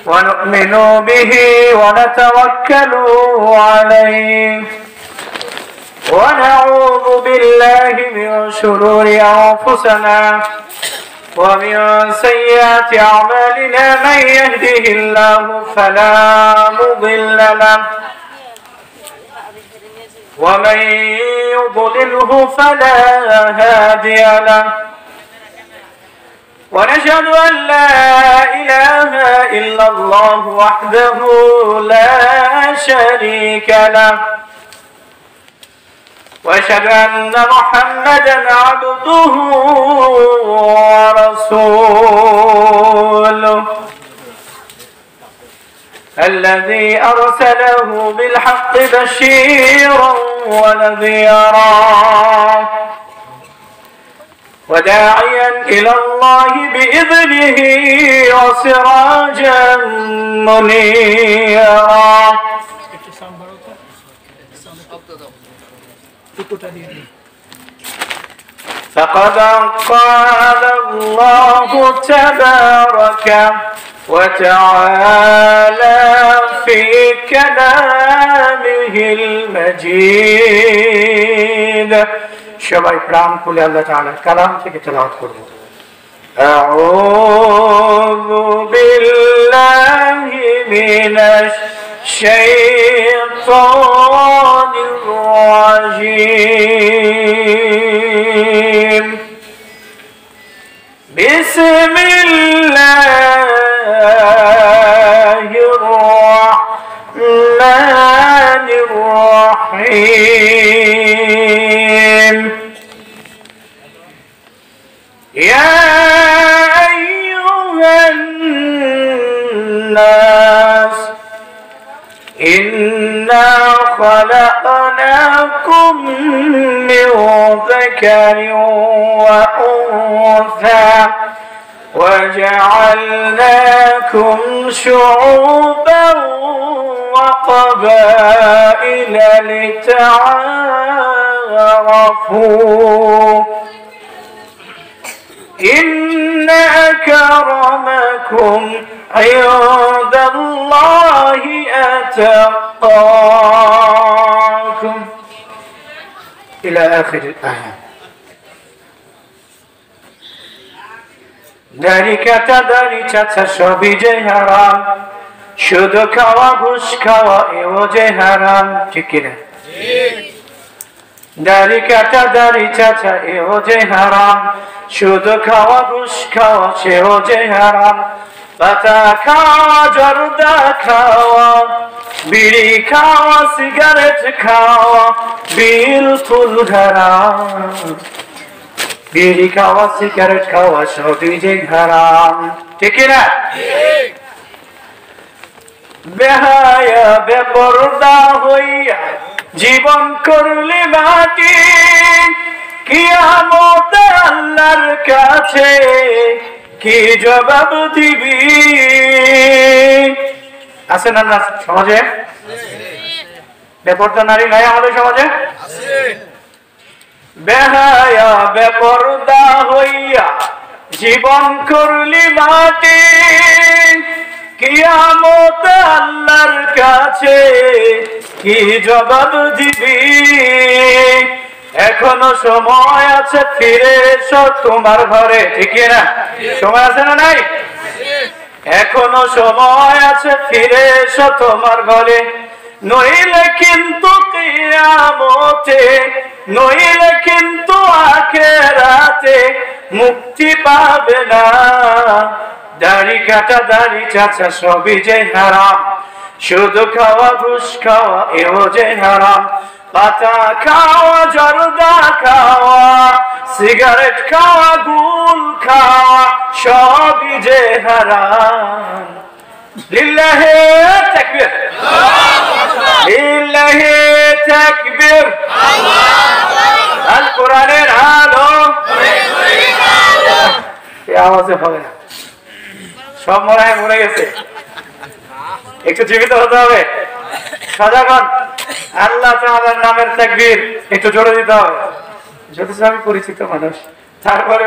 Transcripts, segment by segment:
ونؤمن به ونتوكل عليه ونعوذ بالله من شرور أنفسنا ومن سيئات أعمالنا من يهده الله فلا مضل له ومن يضلله فلا هادي له ونشهد أن لا إله إلا الله وحده لا شريك له وأشهد أن محمدا عبده ورسوله الذي أرسله بالحق بشيرا ونذيرا وداعيا إلى الله بإذنه وسراجا منيرا فقد قال الله تبارك وتعالى في كلامه المجيد সবাই প্রাণ খুলে আল্লাহ তাআলার কালাম থেকে তেলাওয়াত করব আউযু বিল্লাহি মিনাশ শাইতানির রাজীম বিসমিল্লাহির রাহমানির রাহিম يا أيها الناس إنا خلقناكم من ذكر وأنثى وجعلناكم شعوبا وقبائل لتعارفوا إن أكرمكم عند الله أتقاكم إلى آخر الآية দাড়িকা দাড়ি চাচা সবই যে হারাম শুধু খাওয়া ঘুষ খাওয়া এও যে হারাম ঠিক কিনা দাড়ি কাটা দাড়ি চাচা এও যে হারাম শুধু খাওয়া ঘুষ খাওয়া সেও যে হারাম পাতা খাওয়া জর্দা খাওয়া বিড়ি খাওয়া সিগারেট খাওয়া বিলকুল হারাম বিড়ি খাওয়া সিগারেট খাওয়া সবই যে হারাম ঠিক না বেহায়া বেপরদা হইয়া জীবন করলে মাটি কিয়ামত আল্লাহর কাছে কি জবাব দিবি আছে না সমাজে বেপরদা নারী নাই আমাদের সমাজে বেহায়া বেপরদা হইয়া জীবন করলি মাটি কিয়ামত আল্লাহর কাছে কি জবাব দিবি এখনো সময় আছে ফিরে এসো তোমার ঘরে ঠিক না সময় আছে না নাই এখনো সময় আছে ফিরে এসো তোমার ঘরে নইলে কিন্তু কিয়ামতে নইলে কিন্তু আখিরাতে মুক্তি পাবে না দাড়ি কাটা দাড়ি চাচা সবই যে হারাম শুধু খাওয়া ঘুষ খাওয়া এও যে হারাম পাতা খাওয়া জর্দা খাওয়া সিগারেট খাওয়া গুল খাওয়া সবই যে হারাম লিল্লাহি তাকবীর লিল্লাহি তাকবীর আল কোরআনের আলো এই আওয়াজে হবে না সব মনে গেছে একটু জীবিত হতে হবে সজাগন আল্লাহ তাআলার নামের তাকবীর একটু জোরে দিতে হবে যদি আমি পরিচিত মানুষ তারপরে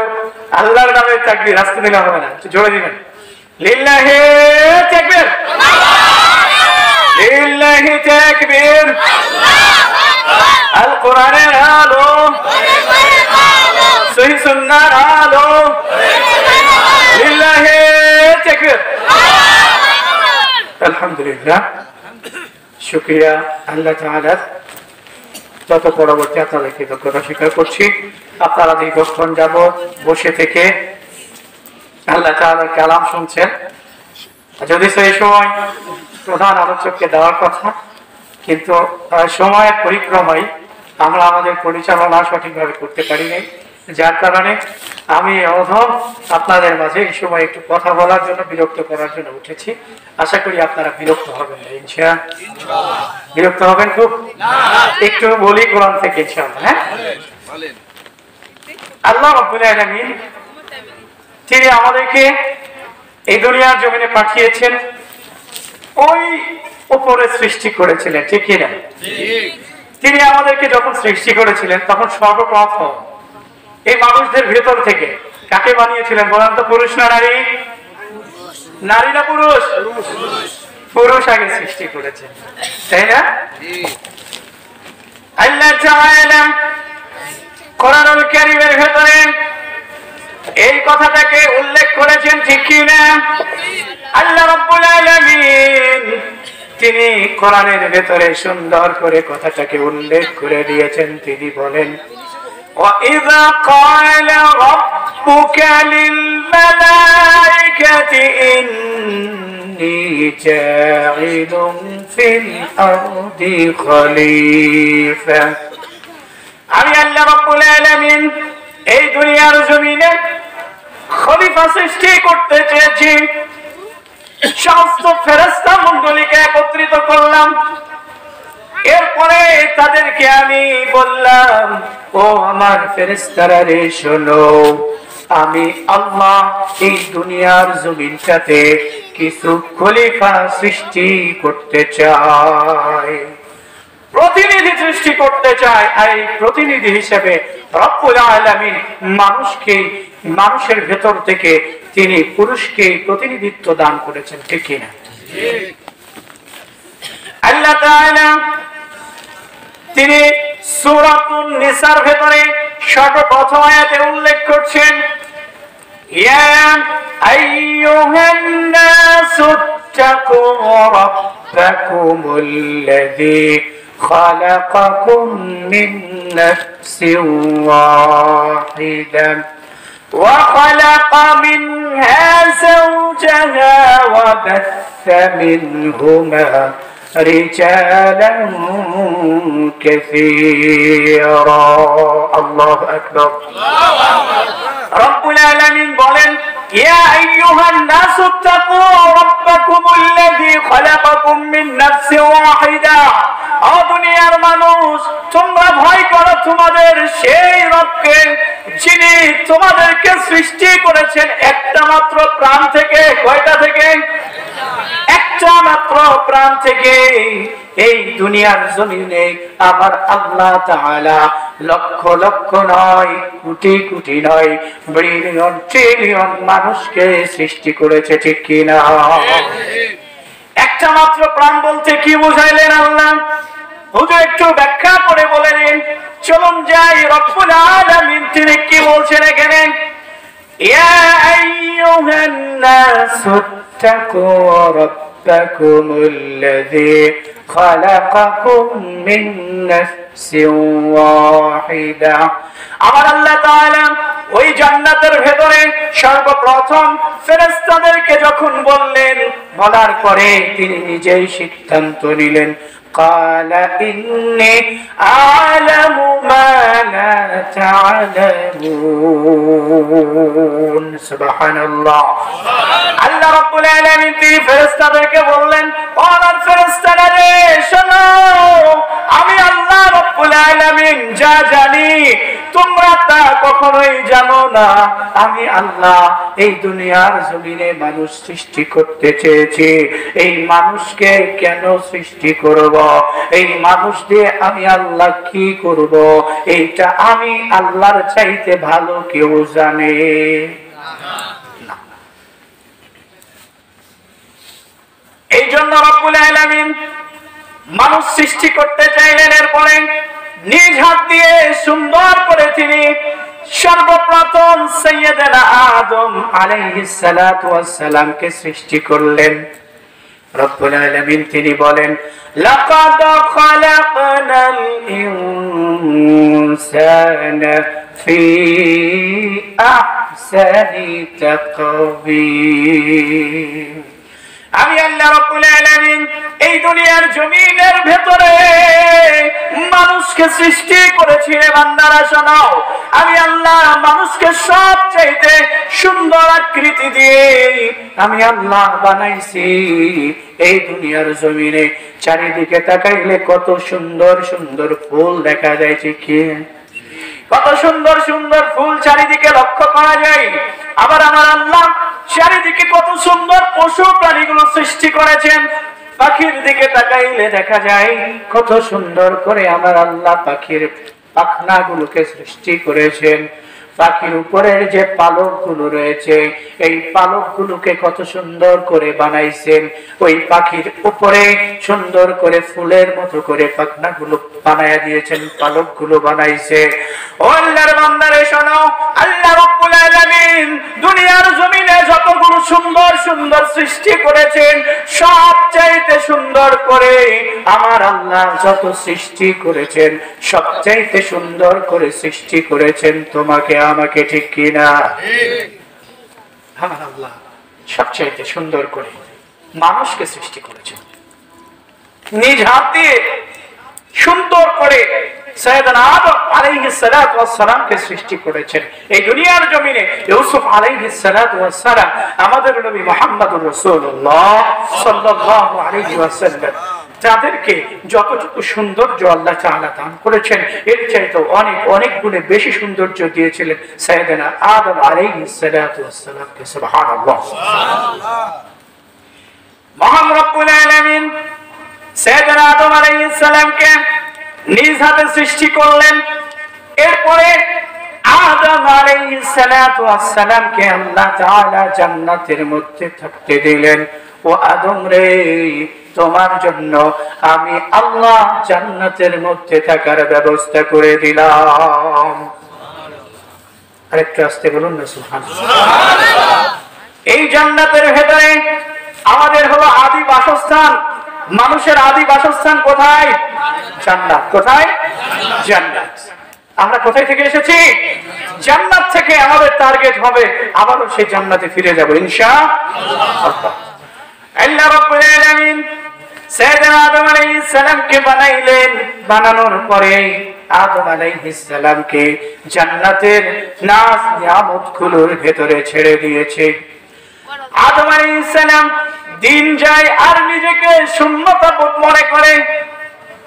আল্লাহর নামের তাকবীর আস্তে দিলে হবে না একটু জোরে দিবেন লিল্লাহি তাকবীর সুন্নাহর আলো লিল্লাহি তাকবীর। আলহামদুলিল্লাহ, শুকরিয়া আল্লাহ তাআলার। যত পরবর্তী আপনাদের কৃতজ্ঞতা স্বীকার করছি। আপনারা দীর্ঘক্ষণ যাবৎ বসে থেকে আল্লাহ তাআলার কালাম শুনছেন। যদি সেই সময় প্রধান আলোচককে দেওয়ার কথা, কিন্তু সময়ের পরিক্রমায় আমরা আমাদের পরিচালনা সঠিকভাবে করতে পারি নাই, যার কারণে আমি অধম আপনাদের মাঝে এই সময় একটু কথা বলার জন্য, বিরক্ত করার জন্য উঠেছি। আশা করি আপনারা বিরক্ত হবেন না ইনশাআল্লাহ। বিরক্ত হবেন খুব? একটু বলি কোরআন থেকে ইনশাআল্লাহ। হ্যাঁ, আল্লাহ রাব্বুল আলামিন তিনি আমাদেরকে এই দুনিয়ার জমিনে পাঠিয়েছেন, ওই উপরে সৃষ্টি করেছিলেন, ঠিক কিনা? তিনি আমাদেরকে যখন সৃষ্টি করেছিলেন তখন সর্বপ্রথম এই মানুষদের ভেতর থেকে কাকে বানিয়েছিলেন বলেন তো? পুরুষ না নারী? নারী না পুরুষ? পুরুষ আগে সৃষ্টি করেছেন, তাই না? আল্লাহ তাআলা কোরআনুল কারীমের ভেতরে এই কথাটাকে উল্লেখ করেছেন, ঠিক কিনা? আল্লাহ রাব্বুল আলামিন তিনি কোরআনের ভেতরে সুন্দর করে কথাটাকে উল্লেখ করে দিয়েছেন। তিনি বলেন, وَإِذَا قَالَ رَبُّكَ لِلْمَلَائِكَةِ إِنِّي جَاعِلٌ فِي الْأَرْضِ خَلِيفَةً। আমি আল্লাহ রাব্বুল আলামিন এই দুনিয়ার জমিনে খলিফা সৃষ্টি করতে চেয়েছি। সমস্ত ফেরেশতা মণ্ডলীকে একত্রিত করলাম, এরপরে তাদেরকে আমি বললাম, ও আমার ফেরেশতারা রে শোনো, আমি আল্লাহ এই দুনিয়ার জমিনটাতে কিছু খলিফা সৃষ্টি করতে চাই, প্রতিনিধি সৃষ্টি করতে চাই। এই প্রতিনিধি হিসেবে রব্বুল আলামিন মানুষের ভেতর থেকে তিনি পুরুষকে প্রতিনিধিত্ব দান করেছেন, ঠিক কিনা? আল্লাহ তাআলা তিনি সূরাতুন নিসার ভেতরে সর্বপ্রথম আয়াতে উল্লেখ করছেন, ইয়া আইয়ুহান নাসু তাকু রাব্বাকুমুল্লাযী খালাকাকুম মিন নাফসিন ওয়াহিদাহ ওয়া খালাকা মিনহা যাওজাহা ওয়া বাথা মিনহুমা رجالا كثيرا الله أكبر رب العالمين বলেন يا أيها الناس اتقوا ربكم الذي خلقكم من نفس واحدة ও দুনিয়ার মানুষ, তোমরা ভয় করো তোমাদের সেই রবকে যিনি তোমাদেরকে সৃষ্টি করেছেন একটা মাত্র প্রাণ থেকে। কয়টা থেকে? একটা মাত্র প্রাণ থেকে। এই দুনিয়ার জমিনে আমার আল্লাহ তাআলা লক্ষ লক্ষ নয়, কোটি কোটি নয়, বিলিয়ন ট্রিলিয়ন মানুষকে সৃষ্টি করেছে, ঠিক কিনা? একটা মাত্র প্রাণ বলতে কি বুঝাইলেন আল্লাহ? হুজুর একটু ব্যাখ্যা করে বলেন। চলুন যাই, রব্বুল আলামিন তিনি কি বলছেন এখানে? ইয়া আইয়ুহান নাসু তাকু রাব্বাকুমুল্লাযী খালাকাকুম মিন নাফসিন ওয়াহিদা। আমার আল্লাহ তাআলা ওই জান্নাতের ভেতরে সর্বপ্রথম ফেরেশতাদেরকে যখন বললেন, বলার পরে তিনি নিজেই সিদ্ধান্ত নিলেন, قال إني أعلم ما لا تعلمون سبحان الله আল্লাহ রাব্বুল আলামিন তিনি ফেরেশতাদেরকে বললেন, আমার ফেরেশতারা রে শোনো, আমি আল্লাহ রাব্বুল আলামিন যা জানি তোমরা তা কখনোই জানো না। আমি আল্লাহ এই দুনিয়ার জমিনে মানুষ সৃষ্টি করতে চেয়েছি। এই মানুষকে কেন সৃষ্টি করব? এই মানুষ দিয়ে আমি আল্লাহ কি করব? এইটা আমি আল্লাহর চাইতে ভালো কেউ জানে না। এই জন্য রব্বুল আলামিন মানুষ সৃষ্টি করতে চাইলেন, এরপরে নিজ হাত দিয়ে সুন্দর করে তিনি সর্বপ্রথম সাইয়্যিদানা আদম আলাইহিস সালাতু ওয়াস সালামকে সৃষ্টি করলেন। রব্বুল আলামিন তিনি বলেন, লাকাদ খালাকনাল ইনসানা ফি আহসানি তাকওয়িম। আমি আল্লাহ রাব্বুল আলামিন এই দুনিয়ার জমিনের ভেতরে মানুষকে সৃষ্টি করেছি। রে বান্দারা শোনো, আমি আল্লাহ মানুষকে সবচেয়ে সুন্দর আকৃতি দিয়ে আমি আল্লাহ বানাইছি। এই দুনিয়ার জমিনে চারিদিকে তাকাইলে কত সুন্দর সুন্দর ফুল দেখা যায়, ঠিক কি? কত সুন্দর সুন্দর ফুল চারিদিকে লক্ষ্য করা যায়। আবার আমার আল্লাহ চারিদিকে কত সুন্দর পশু প্রাণীগুলো সৃষ্টি করেছেন। পাখির দিকে তাকাইলে দেখা যায় কত সুন্দর করে আমার আল্লাহ পাখির পাখনাগুলোকে সৃষ্টি করেছেন। পাখির উপরের যে পালকগুলো রয়েছে এই পালকগুলোকে কত সুন্দর করে বানাইছেন। ওই পাখির উপরে সুন্দর করে ফুলের মতো করে পাখনাগুলো বানায়া দিয়েছেন, পালকগুলো বানাইছে। ও আল্লাহর বান্দারে শোনো, আল্লাহ রাব্বুল আলামিন দুনিয়ার জমিনে যতগুলো সুন্দর সুন্দর সৃষ্টি করেছেন সবচাইতে সুন্দর করে আমার আল্লাহ যত সৃষ্টি করেছেন সবচাইতে সুন্দর করে সৃষ্টি করেছেন তোমাকে আমাকে, ঠিক কিনা? আমার আল্লাহ সবচাইতে সুন্দর করে মানুষকে সৃষ্টি করেছেন, নিজ হাত দিয়ে সুন্দর করে সাইয়েদনা আদম আলাইহিস সালাতু ওয়াস সালামকে সৃষ্টি করেছেন। এই দুনিয়ার জমিনে ইউসুফ আলাইহিস সালাতু ওয়াস সালাম আমাদের নবী মুহাম্মদুর রাসূলুল্লাহ সাল্লাল্লাহু আলাইহি ওয়াসাল্লাম যাদেরকে যতটুকু সৌন্দর্য আল্লাহ তাআলা দান করেছেন এর চাইতে অনেক অনেক গুণে বেশি সৌন্দর্য দিয়েছিলেন সাইয়েদনা আদম আলাইহিস সালাতু ওয়াস সালামকে। সুবহানাল্লাহ, সুবহানাল্লাহ। মহান রব্বুল আলামিন সাইয়েদনা আদম আলাইহিস সালামকে নিজ হাতে সৃষ্টি করলেন। এরপরে আদম আলাইহিস সালাতু ওয়াস সালামকে আল্লাহ তাআলা জান্নাতের মধ্যে থাকতে দিলেন। ও আদম রে, তোমার জন্য আমি আল্লাহ জান্নাতের মধ্যে থাকার ব্যবস্থা করে দিলাম। আরেকটু আস্তে বলুন না সুবহানাল্লাহ। এই জান্নাতের ভেতরে আমাদের হলো আদি বাসস্থান। মানুষের আদি বাসস্থান কোথায়? জান্নাত। কোথায়? জান্নাত। আমরা কোথায় থেকে এসেছি? জান্নাত থেকে। আমাদের টার্গেট হবে আবারও সেই জান্নাতে ফিরে যাব ইনশাআল্লাহ। আল্লাহ রাব্বুল আলামিন সাইয়েদনা আদম আলাইহিস সালামকে বানাইলেন। বানানোর পরে আদম আলাইহিস সালামকে জান্নাতের নাজ নিয়ামতগুলোর ভেতরে ছেড়ে দিয়েছে। আদম আলাইহিস সালাম দিন যায় আর নিজেকে শূন্যতা বোধ মনে করে।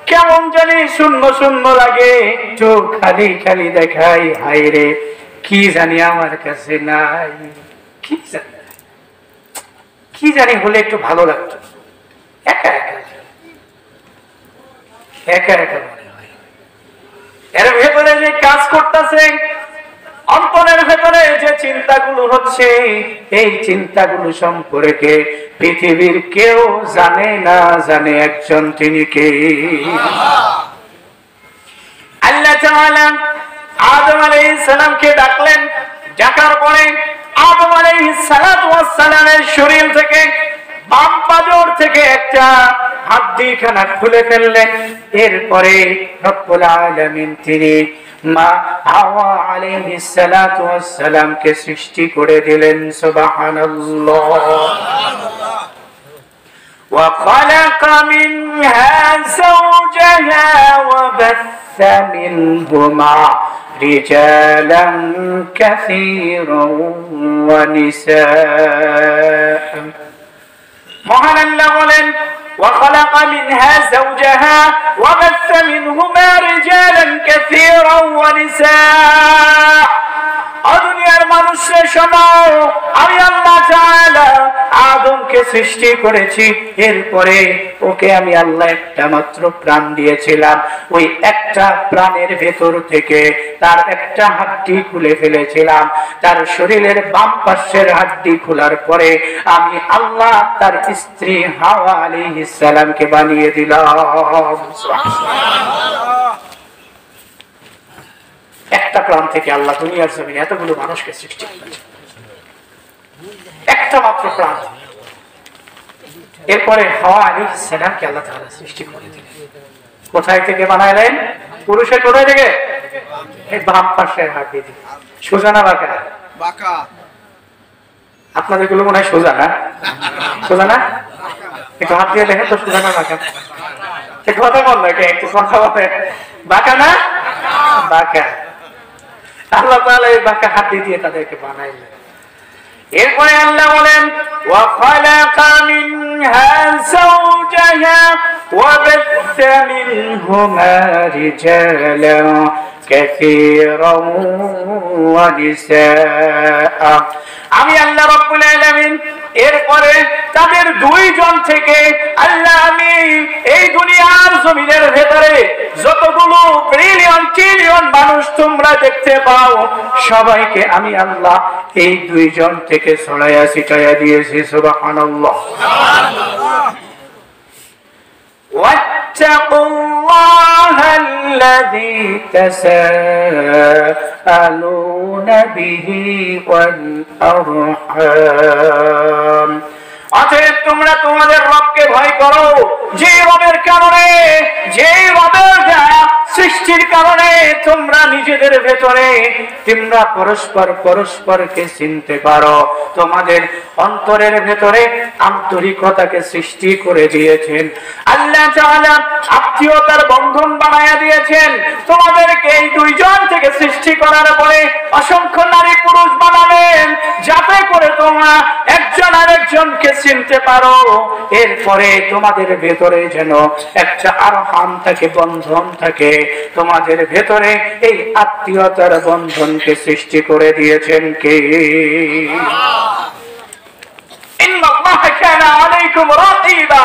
কেমন জানি শূন্য শূন্য লাগে, চোখ খালি খালি দেখায়, হায় রে কি জানি আমার কাছে নাই, কি জানি হলে একটু ভালো লাগতো। একা একা একা একা মনে হয়। এর ভেতরে যে কাজ করতেছে, অন্তরের ভেতরে যে চিন্তাগুলো হচ্ছে, এই চিন্তাগুলো সম্পর্কে পৃথিবীর কেউ জানে না, জানে একজন, তিনি কে? আল্লাহ তাআলা আদম আলাইহিস সালামকে ডাকলেন। ডাকার পরে আদম আলাইহিস সালাতু ওয়াস সালামের শরীর থেকে বাম পাজর থেকে একটা হাড্ডি খানা খুলে ফেললেন। এরপরে রব্বুল আলামিন তিনি মা হাওয়া আলাইহিস সালাতু ওয়াস সালামকে সৃষ্টি করে দিলেন। সুবহানাল্লাহ। ওয়া খালাকা মিনহা যাওজাহা ওয়া বাথা মিনহুমা রিজালান কাসীরান ওয়া নিসা। মহান আল্লাহ বলেন وخلق منها زوجها وبث منهما رجالا كثيرا ونساء। দুনিয়ার মানুষে শোনো, আমি আল্লাহ তাআলা আদমকে সৃষ্টি করেছি। এরপরে ওকে আমি আল্লাহ একটা মাত্র প্রাণ দিয়েছিলাম। ওই একটা প্রাণের ভেতর থেকে তার একটা হাড্ডি খুলে ফেলেছিলাম। তার শরীরের বাম পাশের হাড্ডি খোলার পরে আমি আল্লাহ তার স্ত্রী হাওয়া আলাইহিস সালামকে বানিয়ে দিলাম। সুবহানাল্লাহ। একটা প্রাণ থেকে আল্লাহ দুনিয়ার জমিনে এতগুলো মানুষকে সৃষ্টি করেছেন, একটা মাত্র প্রাণ। এরপরে হাওয়া আলাইহিস সালামকে আল্লাহ তাআলা সৃষ্টি করে দিলেন। কোথায় থেকে বানাইলেন? পুরুষের কোথায় থেকে? এই বাম পাশের হাড়ি থেকে। সোজা না বাঁকা? বাঁকা। আপনাদের গুলো মনে হয় সোজা না? সোজা না? একটু হাত দিয়ে দেখেন তো সোজা না বাঁকা? কথা বল না, একটু কথা বলে। বাঁকা না? বাঁকা। আল্লাহ তাআলা এই বাঁকা হাড্ডি দিয়ে তাদেরকে বানাইলেন। এরপরে আল্লাহ বলেন وَخَلَقَ مِنْهَا زَوْجَهَا وَبَثَّ مِنْهُمَا رِجَالًا كَثِيرًا وَنِسَاءً। আমি আল্লাহ রাব্বুল আলামিন এরপরে তাদের দুইজন থেকে আল্লাহ আমি এই দুনিয়ার জমিনের ভেতরে যতগুলো বিলিয়ন ট্রিলিয়ন মানুষ তোমরা দেখতে পাও সবাইকে আমি আল্লাহ এই দুইজন থেকে ছড়াইয়া ছিটাইয়া দিয়েছি। সুবহানাল্লাহ। واتقوا الله الذي تساءلون به والأرحام। অতএব তোমরা তোমাদের রবকে ভয় করো, যে রবের কারণে, যে রবের সৃষ্টির কারণে তোমরা নিজেদের ভেতরে তোমরা পরস্পরকে চিনতে পারো। তোমাদের অন্তরের ভেতরে আন্তরিকতাকে সৃষ্টি করে দিয়েছেন আল্লাহ তাআলা, আত্মীয়তার বন্ধন বানায়া দিয়েছেন। তোমাদেরকে এই দুইজন থেকে সৃষ্টি করার পরে অসংখ্য নারী পুরুষ বানালেন যাতে করে তোমরা একজন আরেকজনকে চিনতে পারো। এরপরে তোমাদের ভেতরে যেন একটা আরহাম থাকে, বন্ধন থাকে। তোমাদের ভেতরে এই আত্মীয়তার বন্ধনকে সৃষ্টি করে দিয়েছেন কে? ইন্নাল্লাহা কানা আলাইকুম রাকিবা।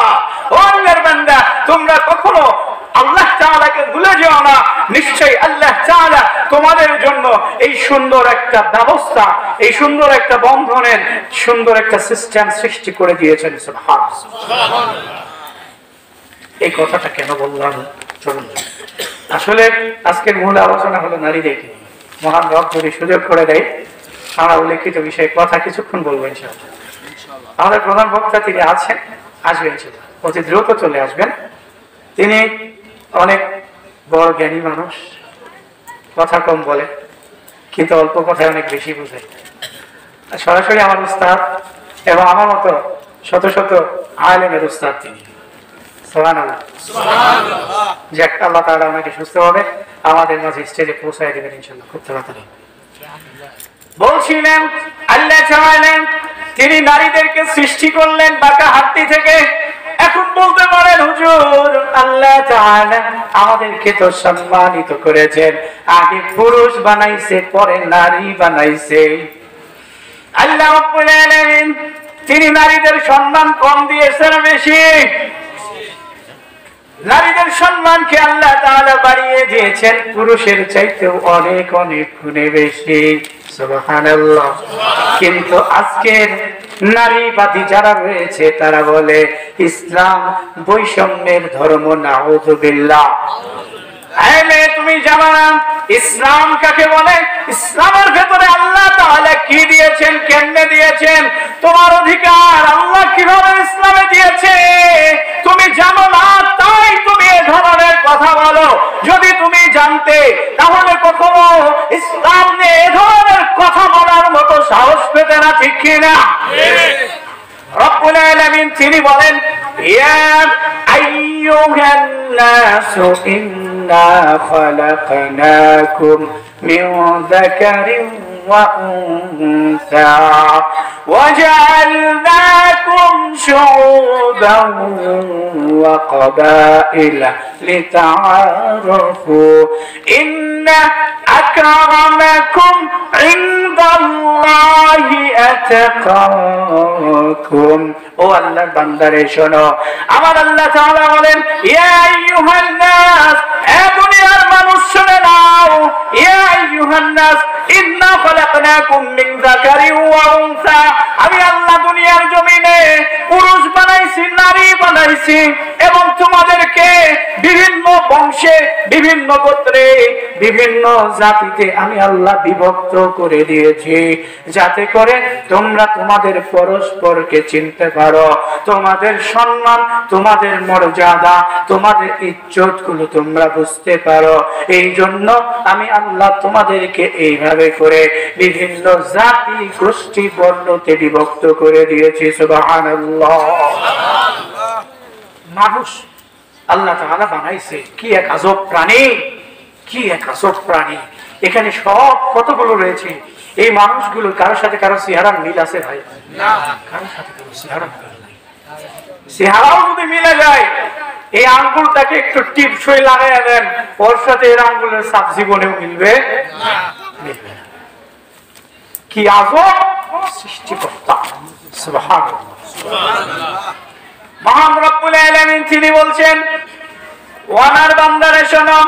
ও আল্লাহর বান্দা, তোমরা কখনো আল্লাহ তাআলাকে ভুলে যেও না। নিশ্চয়ই আল্লাহ তাআলা তোমাদের জন্য এই সুন্দর একটা ব্যবস্থা, এই সুন্দর একটা বন্ধনের সুন্দর একটা সিস্টেম সৃষ্টি করে দিয়েছেন। সুবহানাল্লাহ। এই কথাটা কেন বললাম? চলুন, আসলে আজকের মূল আলোচনা হলো নারী দেখে। মহান রব যদি সুযোগ করে দেয় আমরা উল্লেখিত বিষয়ে কথা কিছুক্ষণ বলবো ইনশাআল্লাহ। আমাদের প্রধান বক্তা তিনি আছেন, আসবেন, অতি দ্রুত চলে আসবেন। তিনি অনেক বড় জ্ঞানী মানুষ, কথা কম বলে কিন্তু অল্প কথায় অনেক বেশি বোঝায়। সরাসরি আমার উস্তাদ এবং আমার মতো শত শত আলেমের উস্তাদ তিনি। সুবহানাল্লাহ। যাক, আল্লাহ তাআলা ওনাকে সুস্থভাবে আমাদের মাঝে স্টেজে পৌঁছায় দেবেন ইনশাআল্লাহ খুব তাড়াতাড়ি। বলছিলেন আল্লাহ তাআলা তিনি নারীদেরকে সৃষ্টি করলেন বাঁকা হাড্ডি থেকে। এখন বলতে পারেন হুজুর, আল্লাহ তাআলা আমাদেরকে তো সম্মানিত করেছেন, আগে পুরুষ বানাইছে পরে নারী বানাইছে। আল্লাহ রাব্বুল আলামিন তিনি নারীদের সম্মান কম দিয়েছেন বেশি? নারীদের সম্মানকে আল্লাহ তাআলা বাড়িয়ে দিয়েছেন পুরুষের চাইতেও অনেক অনেক গুণে বেশি। সুবহানাল্লাহ। কিন্তু আজকের নারীবাদী যারা রয়েছে তারা বলে ইসলাম বৈষম্যের ধর্ম। নাউযুবিল্লাহ। তুমি জানো না ইসলাম কাকে বলে? ইসলামের ভেতরে আল্লাহ তাআলা কি দিয়েছেন, কেমনে দিয়েছেন, তোমার অধিকার আল্লাহ কিভাবে ইসলামে দিয়েছে তুমি জানো না, তাই তুমি এই ধরনের কথা বলো। যদি তুমি জানতে তাহলে কখনো ইসলাম নিয়ে এই ধরনের কথা বলার মতো সাহস পেতে না, ঠিক কি না? রব্বুল আলামিন তিনি বলেন ইয়া আইয়ুহান নাসু ইন্না খালাকনাকুম মিন যাকারিন ওয়া উনসা ওয়া জাআলনাকুম শুউবান ওয়া ক্বাবাইলা লিতাআরাফু ইন্না আকরামাকুম ইনদাল্লাহি আতাকাকুম। ও আল্লাহর বান্দারে শোনো, আমার আল্লাহ তাআলা বলেন ইয়া আইয়ুহান নাস, এ দুনিয়ার মানুষ শুনে নাও, ইয়া আইয়ুহান নাস ইন্না খালাকনাকুম মিন যাকারিন ওয়া উনসা, আমি আল্লাহ দুনিয়ার জমিনে পুরুষ বানাইছি, নারী বানাইছি এবং তোমার তোমাদেরকে বিভিন্ন বংশে, বিভিন্ন গোত্রে, বিভিন্ন জাতিতে আমি আল্লাহ বিভক্ত করে দিয়েছি, যাতে করে তোমরা তোমাদের পরস্পরকে চিনতে পারো, তোমাদের সম্মান, তোমাদের মর্যাদা, তোমাদের ইজ্জত গুলো তোমরা বুঝতে পারো। এই জন্য আমি আল্লাহ তোমাদেরকে এইভাবে করে বিভিন্ন জাতি, গোষ্ঠী, বর্ণতে বিভক্ত করে দিয়েছি। সুবহানাল্লাহ। মানুষ আল্লাহ তাআলা বানাইছে কি এক আজব প্রাণী, কি এক আজব প্রাণী। এখানে সব কতগুলো রয়েছে, এই মানুষগুলো কারোর সাথে কারো চেহারার মিল আছে ভাই? না, কারোর সাথে কারো চেহারা মিল নাই। চেহারাও যদি মিলে যায়, এই আঙ্গুলটাকে একটু টিপসই লাগাইয়া দেন, ওর সাথে এর আঙ্গুলের সাপ জীবনেও মিলবে না, মিলবে না। কি আজব সৃষ্টিকর্তা, সুবহানাল্লাহ। মহান রব্বুল আলামিন তিনি বলছেন, ওয়ানার বান্দারে শোনো,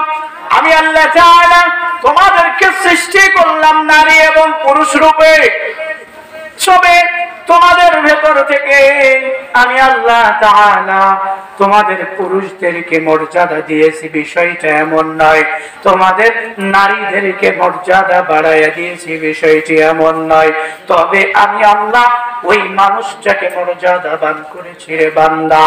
আমি আল্লাহ তাআলা তোমাদেরকে সৃষ্টি করলাম নারী এবং পুরুষ রূপে। তবে তোমাদের ভেতর থেকে আমি আল্লাহ তাআলা তোমাদের পুরুষদেরকে মর্যাদা দিয়েছি, বিষয়টা এমন নয়। তোমাদের নারীদেরকে মর্যাদা বাড়াইয়া দিয়েছি, বিষয়টি এমন নয়। তবে আমি আল্লাহ ওই মানুষটাকে মর্যাদাবান করেছি রে বান্দা,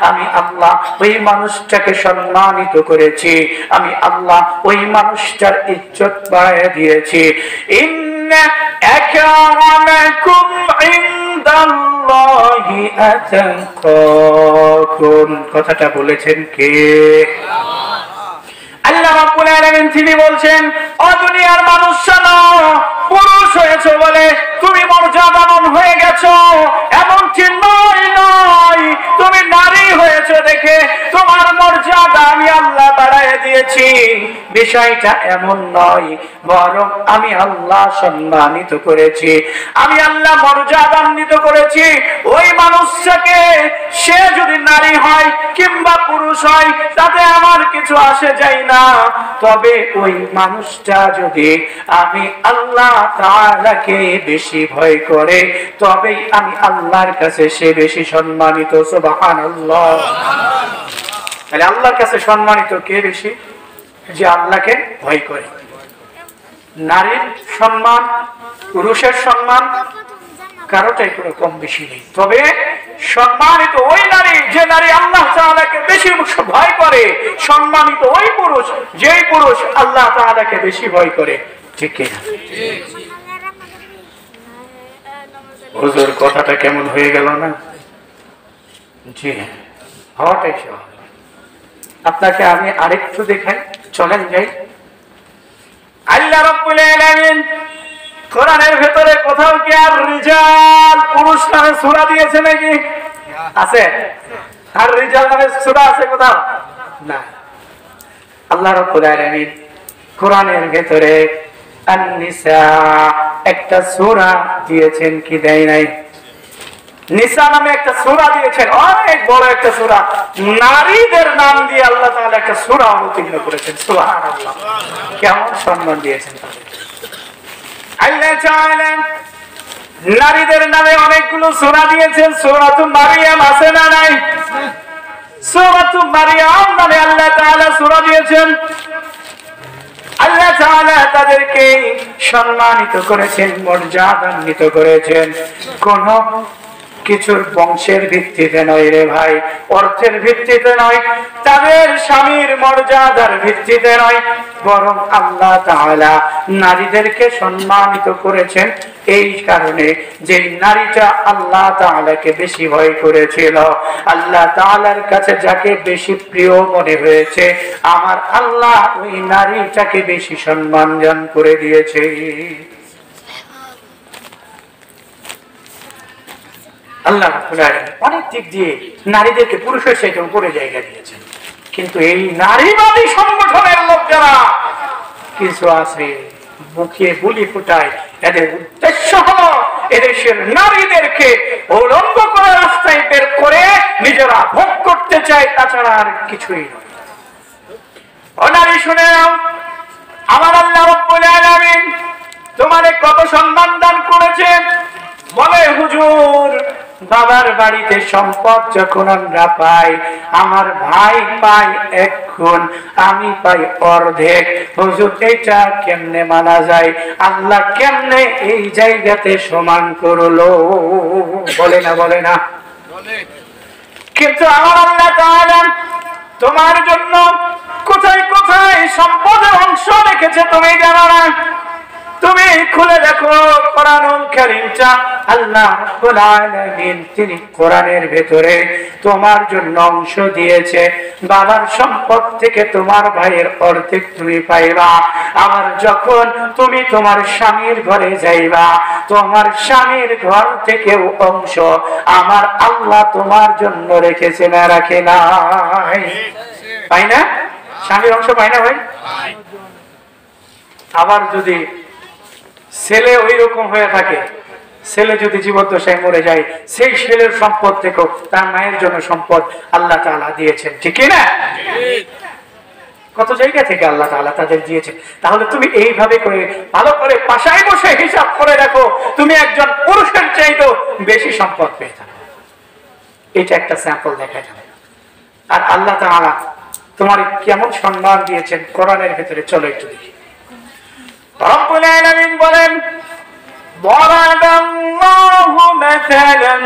আমি আল্লাহ ওই মানুষটাকে সম্মানিত করেছি, আমি আল্লাহ ওই মানুষটার ইজ্জত বাড়াইয়া দিয়েছি। ইন্না আকরামাকুম ইনদাল্লাহি আতাকাকুম, কথাটা বলেছেন কে? আল্লাহ রাব্বুল আলামিন তিনি বলছেন, ও দুনিয়ার মানুষ শোনো, পুরুষ হয়েছে বলে তুমি মর্যাদাবান হয়ে গেছো এমনটি নয়, নয়। তুমি নারী হয়েছে দেখে তোমার মর্যাদা আমি আল্লাহ বাড়াইয়া দিয়েছি, বিষয়টা এমন নয়। বরং আমি আল্লাহ সম্মানিত করেছি, আমি আল্লাহ মর্যাদান্বিত করেছি ওই মানুষটাকে। সে যদি নারী হয় কিংবা পুরুষ হয় তাতে আমার কিছু আসে যায় না। তবে ওই মানুষটা যদি আমি আল্লাহ তাআলাকে বেশি ভয় করে, তবে আমি আল্লাহর কাছে সে বেশি সম্মানিত। সুবহানাল্লাহ। তাহলে আল্লাহর কাছে সম্মানিত কে বেশি? যে আল্লাহকে ভয় করে। নারীর সম্মান, পুরুষের সম্মান কারোটাই কোনো কম বেশি নেই। তবে সম্মানিত ওই নারী, যে নারী আল্লাহ তাআলাকে বেশি ভয় করে, সম্মানিত ওই পুরুষ, যেই পুরুষ আল্লাহ তাআলাকে বেশি ভয় করে। ঠিক কিনা? হুজুর কথাটা কেমন হয়ে গেল না? জি হ্যাঁ, হওয়াটাই স্বাভাবিক। আপনাকে আমি আরেকটু দেখাই, চলেন যাই। আল্লাহ রাব্বুল আলামিন কোরআনের ভেতরে কোথাও কি আর রিজাল পুরুষ নামে সূরা দিয়েছে নাকি? আছে? আর রিজাল নামে সূরা আছে কোথাও? না। আল্লাহ রাব্বুল আলামিন কোরআনের ভেতরে আন-নিসা একটা সূরা দিয়েছেন কি দেয় নাই? নিসা নামে একটা সূরা দিয়েছেন, অনেক বড় একটা সূরা। নারীদের নাম দিয়ে আল্লাহ তাআলা একটা সূরা অবতীর্ণ করেছেন। সুবহানাল্লাহ। কেমন সম্মান দিয়েছেন আল্লাহ তাআলা। নারীদের নামে অনেকগুলো সূরা দিয়েছেন। সূরাতুল মারিয়াম আছে না নাই? সূরাতুল মারিয়াম নামে আল্লাহ তাআলা সূরা দিয়েছেন। আল্লাহ তাআলা তাদেরকে সম্মানিত করেছেন, মর্যাদান্বিত করেছেন। কোন কিছুর বংশের ভিত্তিতে নয় রে ভাই, অর্থের ভিত্তিতে নয়, তাদের স্বামীর মর্যাদার ভিত্তিতে নয়, বরং আল্লাহ তাআলা নারীদেরকে সম্মানিত করেছেন এই কারণে যে নারীটা আল্লাহ তাআলাকে বেশি ভয় করেছিল। আল্লাহ তাআলার কাছে যাকে বেশি প্রিয় মনে হয়েছে, আমার আল্লাহ ওই নারীটাকে বেশি সম্মানজন করে দিয়েছে। আল্লাহ অনেক দিক দিয়ে নারীদেরকে পুরুষের সাথে উপরে জায়গা দিয়েছেন। কিন্তু এই নারীবাদী সংগঠনের লোক যারা কিছু আছে মুখে বুলি ফুটায়, এদের উদ্দেশ্য হলো এদেশের নারীদেরকে উলঙ্গ করে রাস্তায় বের করে নিজেরা ভোগ করতে চায়, তাছাড়া আর কিছুই নয়। ও নারী শুনে নাও, আমার আল্লাহ রাব্বুল আলামিন তোমাদের কত সম্মান দান করেছেন। বলে হুজুর বাবার বাড়িতে সম্পদ যখন আমরা পাই, আমার ভাই পাই 1 গুণ, আমি পাই অর্ধেক। হুজুর এটা কেমনে মানা যায়? আল্লাহ কেমনে এই জায়গাতে সমান করলো? বলে না বলে না? কিন্তু আমার আল্লাহ তাআলা তোমার জন্য কোথায় কোথায় সম্পদের অংশ রেখেছে তুমি জানো না? তুমি খুলে দেখো কোরআনুল কারীমটা, আল্লাহ রাব্বুল আলামিন তিনি কোরআনের ভেতরে তোমার জন্য অংশ দিয়েছে। বাবার সম্পদ থেকে তোমার ভাইয়ের অর্ধেক তুমি পাইবা। আবার যখন তুমি তোমার স্বামীর ঘরে যাইবা, তোমার স্বামীর ঘর থেকেও অংশ আমার আল্লাহ তোমার জন্য রেখেছে না রাখে নাই? পাই না? স্বামীর অংশ পাই না ভাই? আবার যদি ছেলে ওই রকম হয়ে থাকে, ছেলে যদি জীবদ্দশায় মরে যায়, সেই ছেলের সম্পদ থেকেও তার মায়ের জন্য সম্পদ আল্লাহ তাআলা দিয়েছেন, ঠিক না? কত জায়গা থেকে আল্লাহ তাআলা তাদের দিয়েছেন। তাহলে তুমি এইভাবে করে ভালো করে পাশায় বসে হিসাব করে দেখো, তুমি একজন পুরুষের চাইতেও বেশি সম্পদ পেয়ে থাকো। এটা একটা স্যাম্পল দেখা যাবে। আর আল্লাহ তাআলা তোমার কেমন সম্মান দিয়েছেন কোরআনের ভেতরে, চলো একটু দেখি। রব্বুল আলামিন বলেন, দরাবাল্লাহু মাসালান,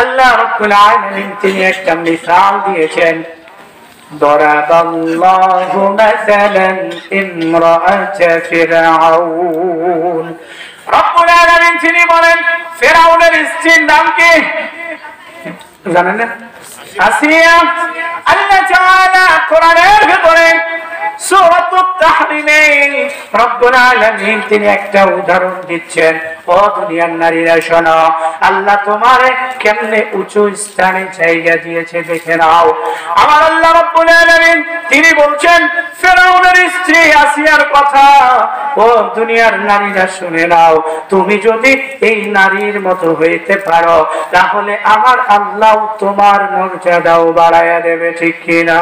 আল্লাহ রব্বুল আলামিন তিনি একটা মিসাল দিয়েছেন। দরাবাল্লাহু মাসালান ইমরাআত ফিরআউন, রব্বুল আলামিন তিনি বলেন ফিরআউনের স্ত্রীর নাম কি জানেন না? আসিয়া। আল্লাহ তাআলা কোরআনের ভিতরে সূরাতুত তাহরিমে রব্বুল আলামিন তিনি একটা উদাহরণ দিচ্ছেন। ও দুনিয়ার নারীরা শোনো, আল্লাহ তোমারে কেমনে উঁচু স্থানে জায়গা দিয়েছে দেখে নাও। আমার আল্লাহ রব্বুল আলামিন তিনি বলছেন ফিরআউনের স্ত্রী আসিয়ার কথা, ও দুনিয়ার নারীরা শুনে নাও, তুমি যদি এই নারীর মতো হইতে পারো তাহলে আমার আল্লাহ তোমার মর্যাদাও বাড়ায়া দেবে, ঠিক কিনা?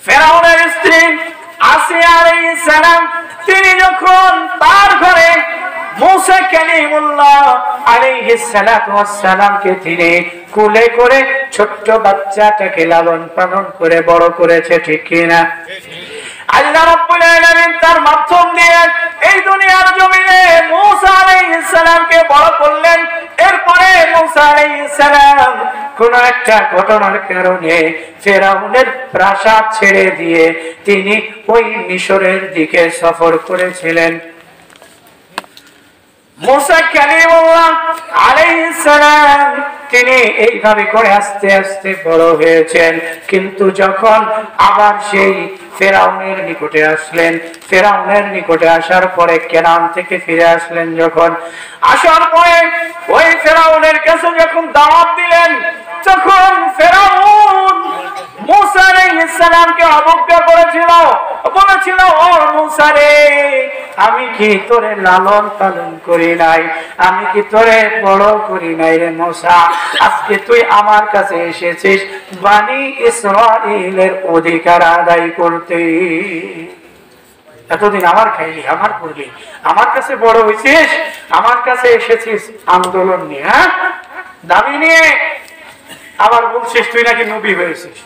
ফিরআউনের স্ত্রী আসিয়া আলাইহিস সালাম তিনি যখন তার ঘরে মুসা কালিমুল্লাহ আলাইহিস সালাতু ওয়াস সালামকে তিনি কোলে করে ছোট্ট বাচ্চাটাকে লালন পালন করে বড় করেছে, ঠিক কিনা? আল্লাহ রাব্বুল আলামিন তার মাধ্যম দিয়ে এই দুনিয়ার জমিনে মুসা আলাইহিস সালামকে বড় করলেন। এরপরে মুসা আলাইহিস সালাম কোন একটা ঘটনার কারণে ফিরআউনের প্রাসাদ ছেড়ে দিয়ে তিনি ওই মিশরের দিকে সফর করেছিলেন। মুসা কালিমুল্লাহ আলাইহিস সালাম তিনি এইভাবে করে আস্তে আস্তে বড় হয়েছেন। কিন্তু যখন আবার সেই ফিরআউনের নিকটে আসলেন, ফিরআউনের নিকটে আসার পরে কেনান থেকে ফিরে আসলেন, যখন আসার পরে ওই ফিরআউনের কাছে যখন দাওয়াত দিলেন, তখন ফিরআউন মুসা আলাইহিস সালামকে অবজ্ঞা করেছিল, বলেছিল ও মুসা রে, আমি কি তোরে লালন পালন করি নাই, আমি কি তোরে বড় করি নাই রে মুসা? আজকে তুই আমার কাছে এসেছিস বনি ইসরাইলের অধিকার আদায় করতে। এতদিন আমার খাইলি, আমার করলি, আমার কাছে বড় হয়েছিস, আমার কাছে এসেছিস আন্দোলন নিয়ে, হ্যাঁ দাবি নিয়ে, আবার বলছিস তুই নাকি নবী হয়েছিস।